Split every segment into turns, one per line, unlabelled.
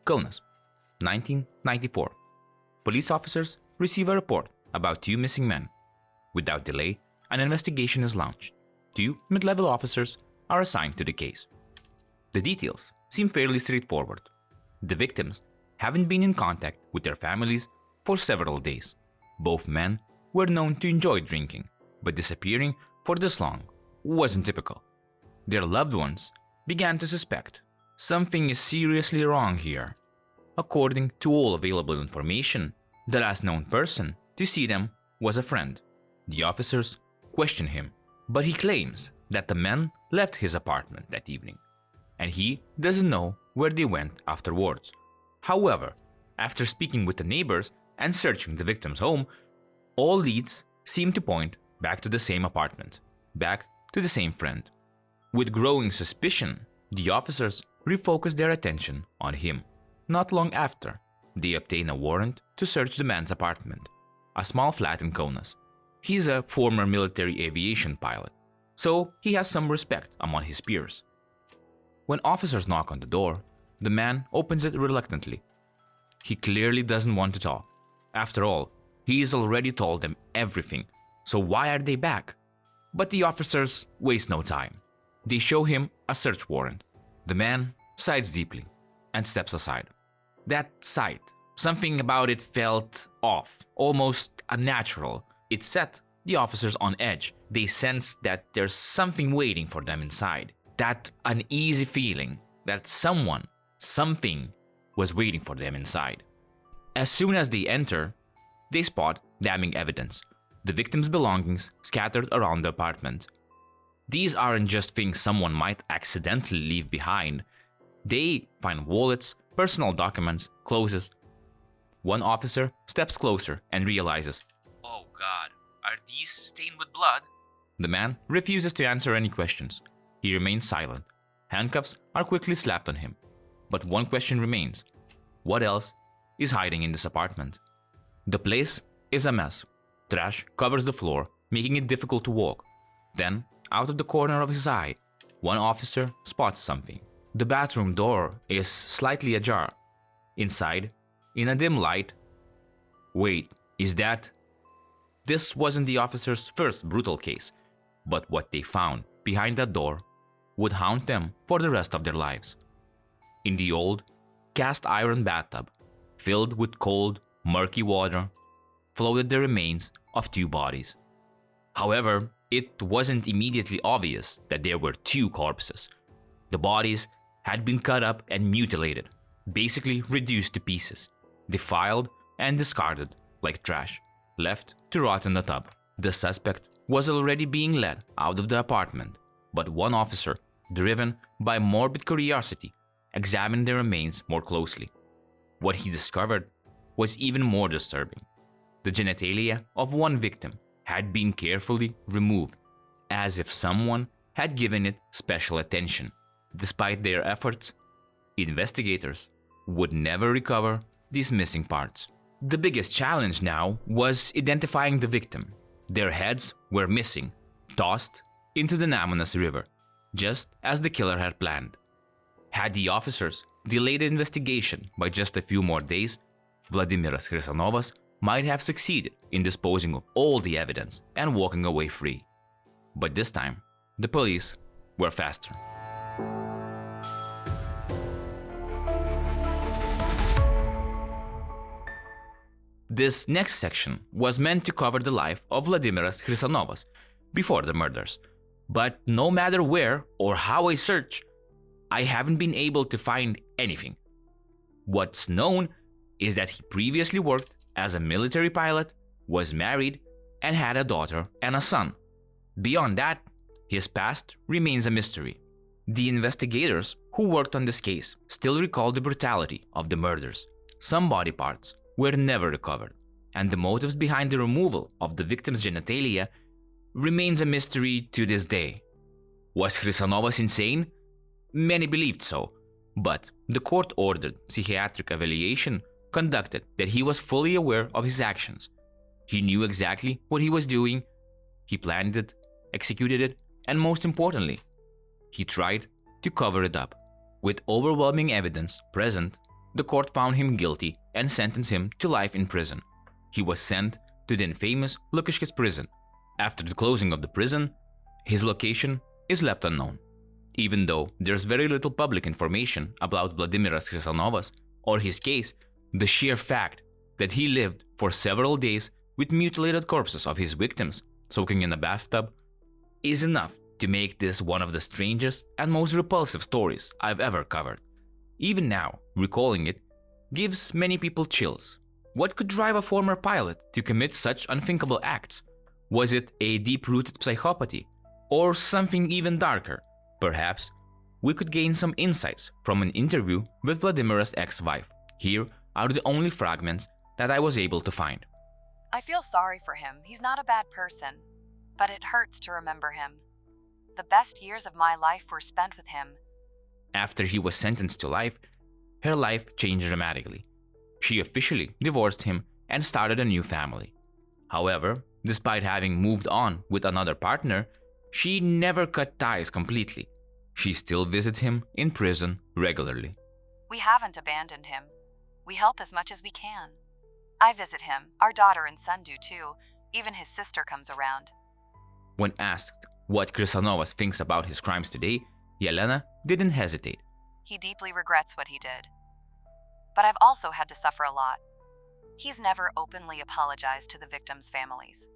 Kaunas, 1994. Police officers receive a report about two missing men. Without delay, an investigation is launched. Two mid-level officers are assigned to the case. The details seem fairly straightforward. The victims haven't been in contact with their families for several days. Both men were known to enjoy drinking, but disappearing for this long wasn't typical. Their loved ones began to suspect something is seriously wrong here. According to all available information, the last known person to see them was a friend. The officers question him, but he claims that the men left his apartment that evening, and he doesn't know where they went afterwards. However, after speaking with the neighbors and searching the victim's home, all leads seem to point back to the same apartment, back to the same friend. With growing suspicion, the officers refocus their attention on him. Not long after, they obtain a warrant to search the man's apartment, a small flat in Kaunas. He's a former military aviation pilot, so he has some respect among his peers. When officers knock on the door, the man opens it reluctantly. He clearly doesn't want to talk. After all, he has already told them everything, so why are they back? But the officers waste no time. They show him a search warrant. The man sighs deeply and steps aside. That sight, something about it felt off, almost unnatural. It set the officers on edge. They sensed that there's something waiting for them inside. That uneasy feeling that something was waiting for them inside. As soon as they enter, they spot damning evidence. The victim's belongings scattered around the apartment. These aren't just things someone might accidentally leave behind. They find wallets, personal documents, clothes. One officer steps closer and realizes, "Oh God, are these stained with blood?" The man refuses to answer any questions. He remains silent. Handcuffs are quickly slapped on him. But one question remains. What else is hiding in this apartment? The place is a mess. Trash covers the floor, making it difficult to walk. Then, out of the corner of his eye, one officer spots something. The bathroom door is slightly ajar. Inside, in a dim light... Wait, is that... This wasn't the officer's first brutal case, but what they found behind that door would haunt them for the rest of their lives. In the old, cast-iron bathtub, filled with cold, murky water, floated the remains of two bodies. However, it wasn't immediately obvious that there were two corpses. The bodies had been cut up and mutilated, basically reduced to pieces, defiled and discarded like trash, left to rot in the tub. The suspect was already being led out of the apartment, but one officer, driven by morbid curiosity, examined the remains more closely. What he discovered was even more disturbing. The genitalia of one victim had been carefully removed, as if someone had given it special attention. Despite their efforts, investigators would never recover these missing parts. The biggest challenge now was identifying the victim. Their heads were missing, tossed into the Nemunas River, just as the killer had planned. Had the officers delayed the investigation by just a few more days, Vladimir Chrisanovas might have succeeded in disposing of all the evidence and walking away free. But this time, the police were faster. This next section was meant to cover the life of Vladimir Chrisanovas before the murders. But no matter where or how I search, I haven't been able to find anything. What's known is that he previously worked as a military pilot, was married, and had a daughter and a son. Beyond that, his past remains a mystery. The investigators who worked on this case still recall the brutality of the murders. Some body parts were never recovered, and the motives behind the removal of the victim's genitalia remains a mystery to this day. Was Chrisanovas insane? Many believed so, but the court-ordered psychiatric evaluation conducted that he was fully aware of his actions. He knew exactly what he was doing, he planned it, executed it, and most importantly, he tried to cover it up. With overwhelming evidence present, the court found him guilty and sentenced him to life in prison. He was sent to the infamous Lukiškės prison. After the closing of the prison, his location is left unknown. Even though there's very little public information about Vladimir Chrisanovas or his case, the sheer fact that he lived for several days with mutilated corpses of his victims soaking in a bathtub is enough to make this one of the strangest and most repulsive stories I've ever covered. Even now, recalling it gives many people chills. What could drive a former pilot to commit such unthinkable acts? Was it a deep-rooted psychopathy? Or something even darker? Perhaps we could gain some insights from an interview with Vladimir's ex-wife. Here are the only fragments that I was able to find.
I feel sorry for him. He's not a bad person, but it hurts to remember him. The best years of my life were spent with him.
After he was sentenced to life, her life changed dramatically. She officially divorced him and started a new family. However, despite having moved on with another partner, she never cut ties completely. She still visits him in prison regularly.
We haven't abandoned him. We help as much as we can. I visit him. Our daughter and son do too. Even his sister comes around.
When asked what Chrisanovas thinks about his crimes today, Yelena didn't hesitate.
He deeply regrets what he did. But I've also had to suffer a lot. He's never openly apologized to the victims' families.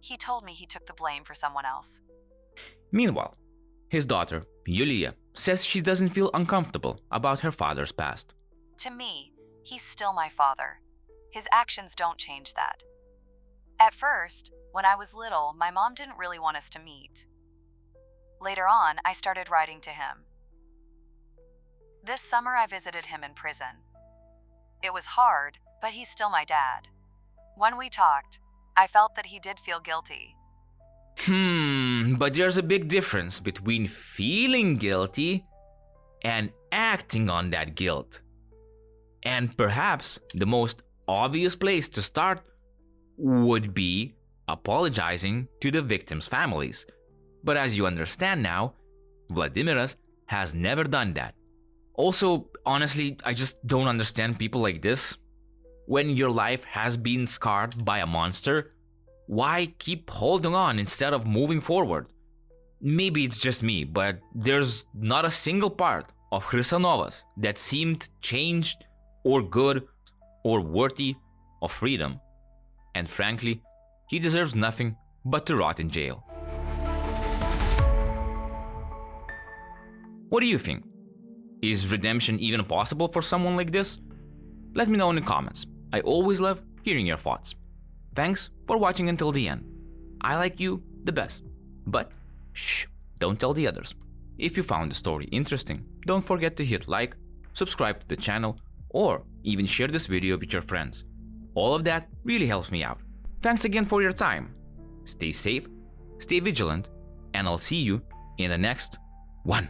He told me he took the blame for someone else.
Meanwhile, his daughter, Yulia, says she doesn't feel uncomfortable about her father's past.
To me, he's still my father. His actions don't change that. At first, when I was little, my mom didn't really want us to meet. Later on, I started writing to him. This summer, I visited him in prison. It was hard, but he's still my dad. When we talked, I felt that he did feel guilty.
But there's a big difference between feeling guilty and acting on that guilt. And perhaps the most obvious place to start would be apologizing to the victims' families. But as you understand now, Vladimiras has never done that. Also, honestly, I just don't understand people like this. When your life has been scarred by a monster, why keep holding on instead of moving forward? Maybe it's just me, but there's not a single part of Chrisanovas that seemed changed or good or worthy of freedom. And frankly, he deserves nothing but to rot in jail. What do you think? Is redemption even possible for someone like this? Let me know in the comments. I always love hearing your thoughts. Thanks for watching until the end. I like you the best. But shh, don't tell the others. If you found the story interesting, don't forget to hit like, subscribe to the channel, or even share this video with your friends. All of that really helps me out. Thanks again for your time. Stay safe, stay vigilant, and I'll see you in the next one.